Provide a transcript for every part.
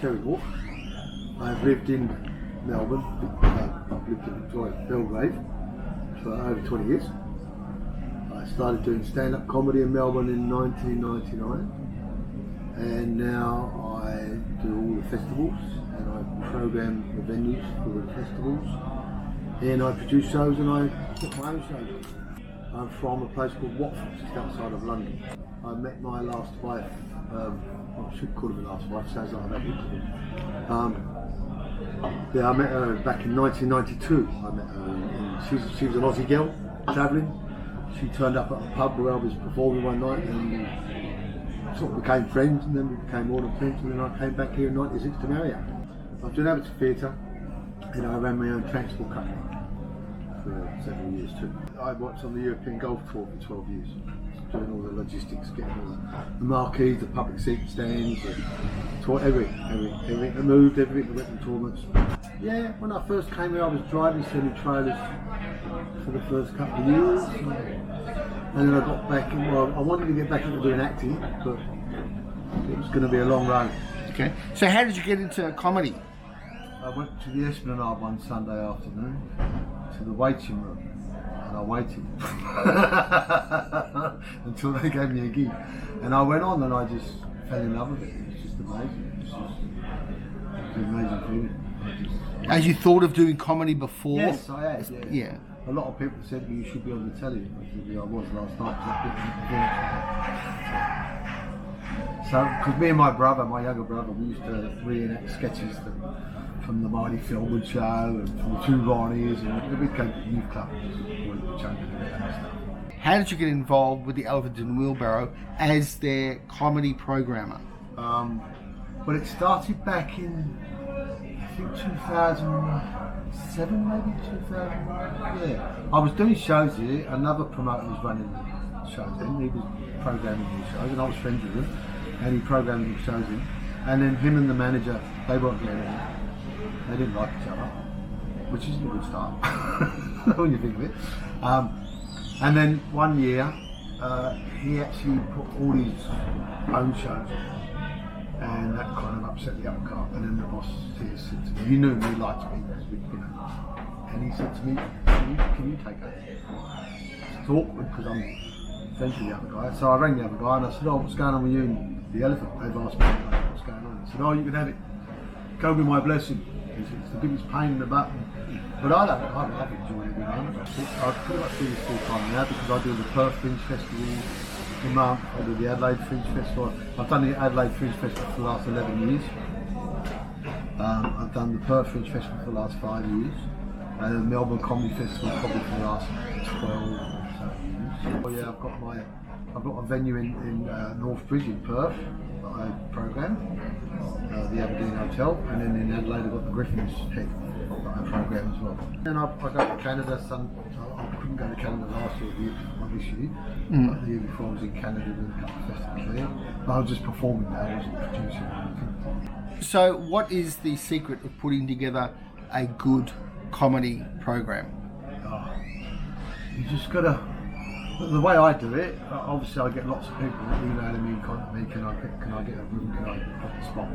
Cherry Walk. I've lived in Melbourne, I've lived in Victoria, Belgrave, for over 20 years. I started doing stand-up comedy in Melbourne in 1999, and now I do all the festivals, and I program the venues for the festivals, and I produce shows and I put my own shows on. I'm from a place called Watford, just outside of London. I met my last wife, I should call her my last wife, sounds like I've had it. I met her back in 1992. I met her, and she was an Aussie girl, travelling. She turned up at a pub where I was performing one night, and we sort of became friends, and then we became more than friends, and then I came back here in '96 to marry her. I've done amateur theatre, and I ran my own transport company for several years too. I worked on the European Golf Tour for 12 years, doing all the logistics, getting all the marquees, the public seat stands, everything that moved, everything that went in tournaments. Yeah, when I first came here I was driving semi-trailers for the first couple of years, and then I got back in, I wanted to get back into doing acting, but it was going to be a long run. Okay, so how did you get into comedy? I went to the Esplanade one Sunday afternoon, to the waiting room, and I waited until they gave me a gig, and I went on and I just fell in love with it. It was just amazing. It was an amazing feeling. As you thought of doing comedy before? Yes, I had. Yeah. A lot of people said you should be on the telly. I said, yeah, I was last night. So, because me and my brother, my younger brother, we used to reenact sketches from the Mighty Feldman Show and from the Two Ronnies, and we'd go to the youth club and stuff. How did you get involved with the Elephant and Wheelbarrow as their comedy programmer? Well, it started back in, I think 2007, maybe 2000. Yeah, I was doing shows here. Another promoter was running the shows in. He was programming the shows, and I was friends with him, and he programmed the shows in. And then him and the manager, they weren't getting it. They didn't like each other, which is a good start when you think of it. And then one year, he actually put all his own shows on, and that kind of upset the apple cart. And then the boss said to me, "You knew he liked me, and he said to me, can you take over?" It's awkward because I'm friends with the other guy, so I rang the other guy and I said, "Oh, what's going on with you and the Elephant?" They've asked me what's going on. He said, "Oh, you can have it. Go with my blessing. It's the biggest pain in the butt." But I love it. I've enjoyed it. I pretty much do this full time now because I do the Perth Fringe Festival a month. I do the Adelaide Fringe Festival. I've done the Adelaide Fringe Festival for the last 11 years. I've done the Perth Fringe Festival for the last 5 years. And the Melbourne Comedy Festival probably for the last 12 or so years. Oh yeah, I've got a venue in North Bridge in Perth that I program, the Aberdeen Hotel, and then in Adelaide I've got the Griffin's Head that I program as well. Then I go to Canada. I couldn't go to Canada last year, not this year, but the year before I was in Canada doing a couple of festivals there. But I was just performing there, I wasn't producing or anything. So what is the secret of putting together a good comedy program? You just gotta. The way I do it, obviously I get lots of people emailing me, contacting me, can I get a room, can I put the spot?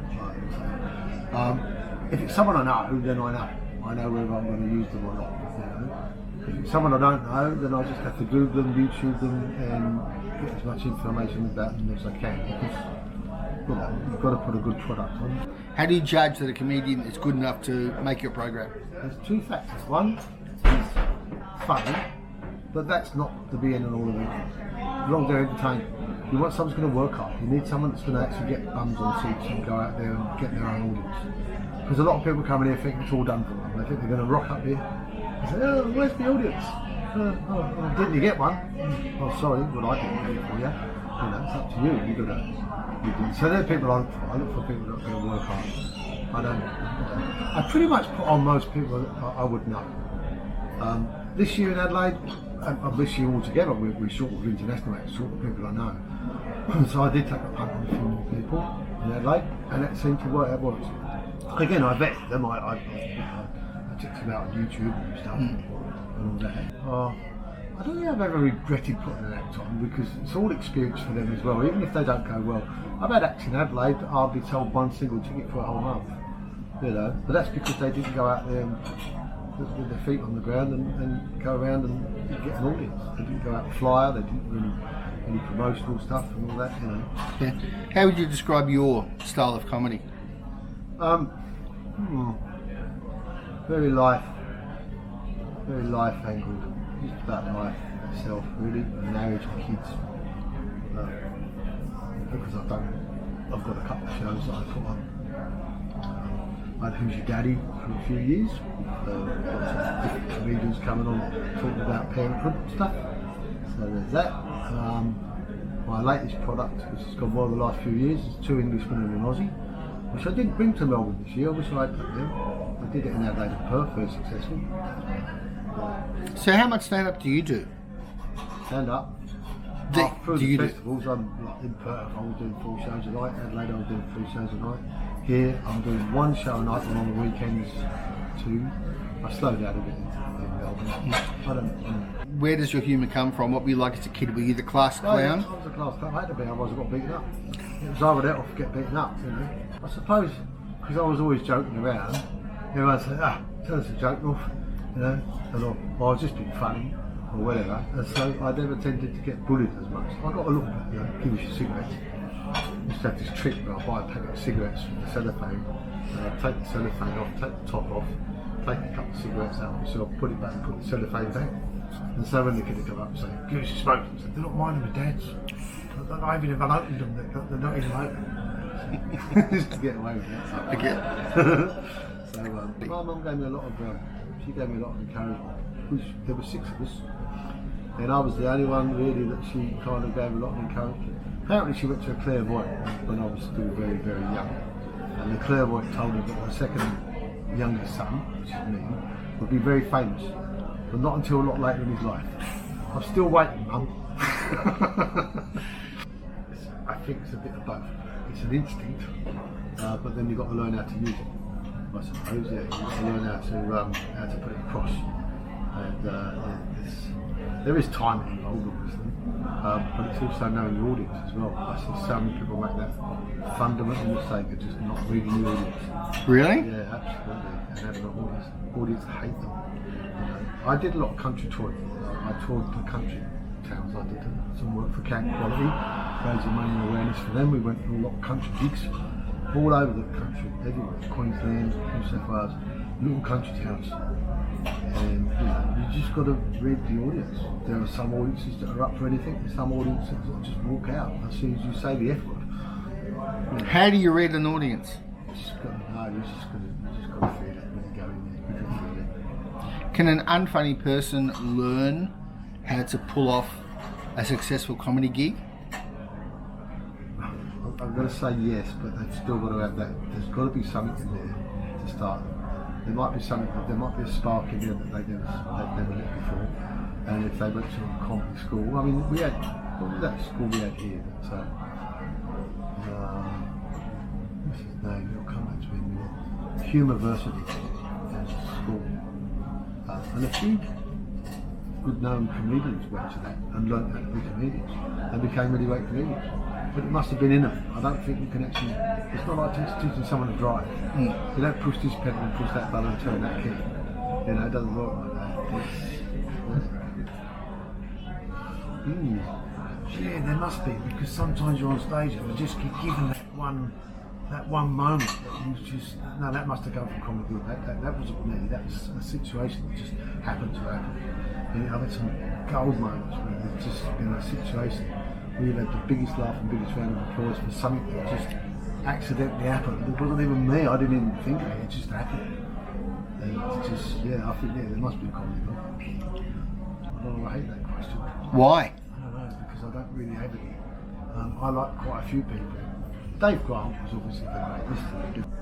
If it's someone I know, then I know. I know whether I'm going to use them or not. You know? If it's someone I don't know, then I just have to Google them, YouTube them, and get as much information about them as I can. Because you've got to put a good product on. How do you judge that a comedian is good enough to make your program? There's two factors. One is funny. But that's not the be end and all of it. As long as they're entertained. You want someone who's going to work hard. You need someone that's going to actually get bums on seats and go out there and get their own audience. Because a lot of people come in here thinking it's all done for them. They think they're going to rock up here and say, "Oh, where's the audience? Didn't you get one?" "Oh, sorry, but I didn't get it for you." You know, it's up to you. You got to. So there are people I look for. I look for people that are going to work hard. I pretty much put on most people that I would know. This year in Adelaide, and this year altogether, we're short of international actors, short of people I know. So I did take a punt on a few more people in Adelaide, and it seemed to work out well. Again, I vetted them, I checked them out on YouTube and stuff, and all that. I don't think I've ever regretted putting an act on, because it's all experience for them as well. Even if they don't go well, I've had acts in Adelaide that I'll be told one single ticket for a whole month, you know. But that's because they didn't go out there and with their feet on the ground and go around and get an audience. They didn't go out and flyer. They didn't really any promotional stuff and all that, you know. Yeah. How would you describe your style of comedy? Very life angled. Just about life itself, really, and marriage and kids. Because I've got a couple of shows that I put on. I had Who's Your Daddy for a few years. Got some different comedians coming on talking about parenthood and stuff. So there's that. My latest product, which has gone well the last few years, is 2 Englishmen and an Aussie, which I didn't bring to Melbourne this year. I wish I had put there. I did it in Adelaide and Perth, very successful. So how much stand-up do you do? Stand up. Through the festivals, I'm like in Perth, I was doing 4 shows a night. Adelaide, I was doing 3 shows a night. Here, I'm doing 1 show a night, and on the weekends 2. I slowed down a bit in Melbourne. I don't. Where does your humour come from? What were you like as a kid? Were you the class clown? I was a class clown. I had to be, otherwise I got beaten up. It was either that or get beaten up, you know. I suppose because I was always joking around, everyone said, tell us a joke, off, you know, and I was just being funny or whatever, and so I never tended to get bullied as much. I got a look at, you know, give us your cigarettes. I used to have this trick where I buy a packet of cigarettes from the cellophane, and I'd take the cellophane off, take the top off, take a couple of cigarettes out, so I'll put it back and put the cellophane back. And so when the kid would come up and say, give us your smoke, I said, they're not mine, they're Dad's. I haven't even opened them, they're not even open. Just to get away with that. So my mum gave me a lot of, she gave me a lot of encouragement. There were 6 of us, and I was the only one really that she kind of gave a lot of encouragement. Apparently she went to a clairvoyant when I was still very, very young. And the clairvoyant told her that her second youngest son, which is me, would be very famous, but not until a lot later in his life. I'm still waiting, Mum. I think it's a bit of both. It's an instinct, but then you've got to learn how to use it. I suppose, yeah, you've got to learn how to put it across. And there is timing involved, obviously, but it's also knowing your audience as well. I see so many people make that fundamental mistake of just not reading the audience. Really? Yeah, absolutely. And having an audience. Audience hate them. I did a lot of country touring. I toured the country towns. I did some work for Camp Quality, raising money and awareness for them. We went to a lot of country gigs all over the country, everywhere. Queensland, New South Wales, little country towns. And you know, you just got to read the audience. There are some audiences that are up for anything, and some audiences that just walk out as soon as you say the F word. You know, how do you read an audience? You just got to know. You just got to feel it when you go in there. You can feel it. Can an unfunny person learn how to pull off a successful comedy gig? I'm going to say yes, but they've still got to have that. There's got to be something in there to start. There might be something. There might be a spark in there that they've never lit before. And if they went to a comedy school, I mean, we had what was that school we had here? That what's his name? It'll come back to me in a minute. Humoversity school, and a few good known comedians went to that and learned how to be comedians and became really great comedians. But it must have been in them. I don't think you can actually. It's not like teaching someone to drive. You don't push this pedal and push that button and turn that key. You know, it doesn't work like that. Yeah, there must be, because sometimes you're on stage and you just get given that one moment that you just that must have come from comedy. That wasn't me. That was a situation that just happened to happen. And I've had some gold moments where there's just been a situation where you've had the biggest laugh and biggest round of applause for something that just accidentally happened. It wasn't even me. I didn't even think of it. It just happened. And it's just I think there must be a comedy book. I don't know. I hate that question. Why? I don't know, because I don't really have any. I like quite a few people. Dave Grant was obviously the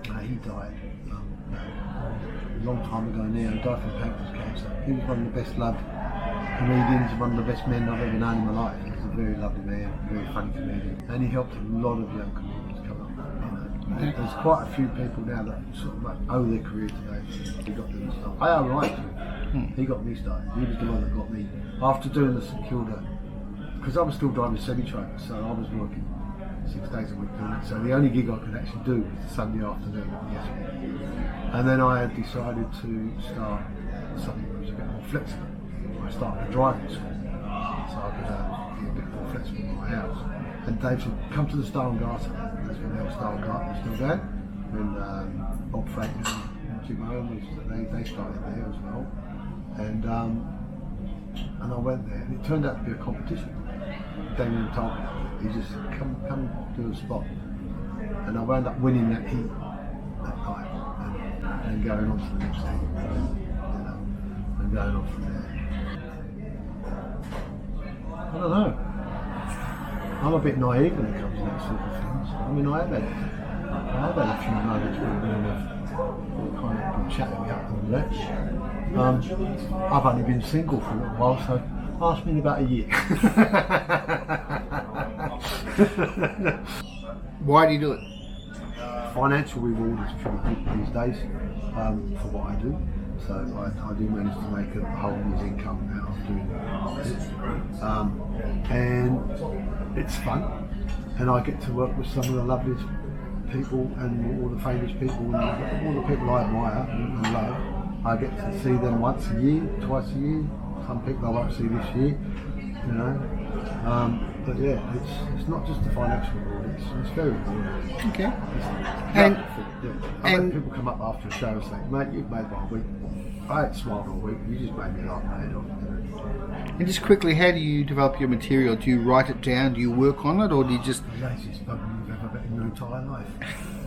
greatest. He died a long time ago now. He died from pancreas cancer. He was one of the best loved comedians, one of the best men I've ever known in my life. He was a very lovely man, very funny comedian, and he helped a lot of young comedians come up. You know, there's quite a few people now that sort of like owe their career today. He got them started. I owe right to him. He got me started. He was the one that got me after doing the St Kilda, because I was still driving semi-trailer, so I was working 6 days a week doing it. So the only gig I could actually do was the Sunday afternoon at the Yes Week. And then I had decided to start something that was a bit more flexible. I started a driving school, so I could be a bit more flexible in my hours. And Dave said, come to the Style and Garter. That's when the old Style and Garter was still there. And Bob Franklin and Jim Owen, they started there as well. And I went there, and it turned out to be a competition. Damien told me, he just said, come do a spot. And I wound up winning that heat that night, and going on to the next heat, and going on from there. I don't know. I'm a bit naive when it comes to that sort of things. I mean, I've had a few moments where women have kind of been chatting me up and that. I've only been single for a little while, so ask me in about a year. Why do you do it? Financial reward is pretty good these days for what I do. So I do manage to make a whole year's income out of doing it. And it's fun. And I get to work with some of the loveliest people and all the famous people and all the people I admire and love. I get to see them once a year, twice a year. Some people I won't see this year, you know. But yeah, it's not just the financial reward, it's very rewarding. Okay. And I've had people come up after a show and say, mate, you've made my week. I had smiled all week, you just made me laugh my head off. And just quickly, how do you develop your material? Do you write it down? Do you work on it, or do you just... The laziest bugger you've ever met in your entire life.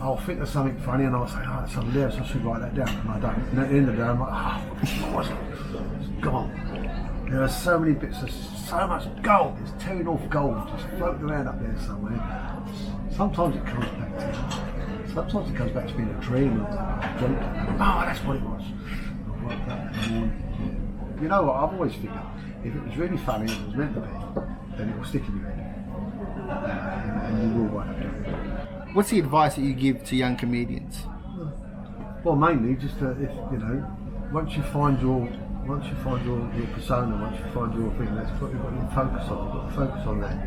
I'll think of something funny and I'll say, oh, that's hilarious, I should write that down, and I don't. And at the end of the day, I'm like, what was it? It's gone. There are so many bits of so much gold, it's tearing off gold, just floating around up there somewhere. Sometimes it comes back to you. Sometimes it comes back to being a dream, or a dream. Oh, that's what it was. I worked out in the morning. You know what, I've always figured, if it was really funny and it was meant to be, then it will stick in your head. And you will wind up doing it. What's the advice that you give to young comedians? Well, mainly just if you know, once you find your persona, once you find your thing, that's what you've got to focus on. You've got to focus on that.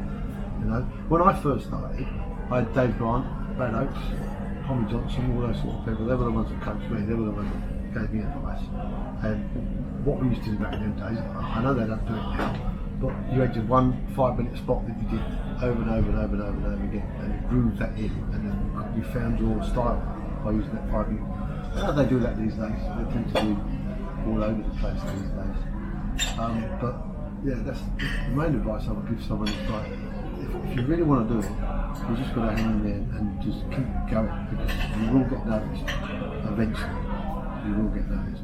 You know, when I first started, I had Dave Grant, Brad Oakes, Tommy Johnson, all those sort of people. They were the ones that coached me. They were the ones that gave me advice. And what we used to do back in them days, I know they don't do it now, but you had your 1 5-minute spot that you did over and over and over and over and over again, and you grooved that in, and then you found your style by using that 5 minutes. How do they do that these days? They tend to do all over the place these days. But yeah, that's the main advice I would give someone is like, if you really want to do it, you just got to hang in there and just keep going, because you will get noticed eventually. You will get noticed.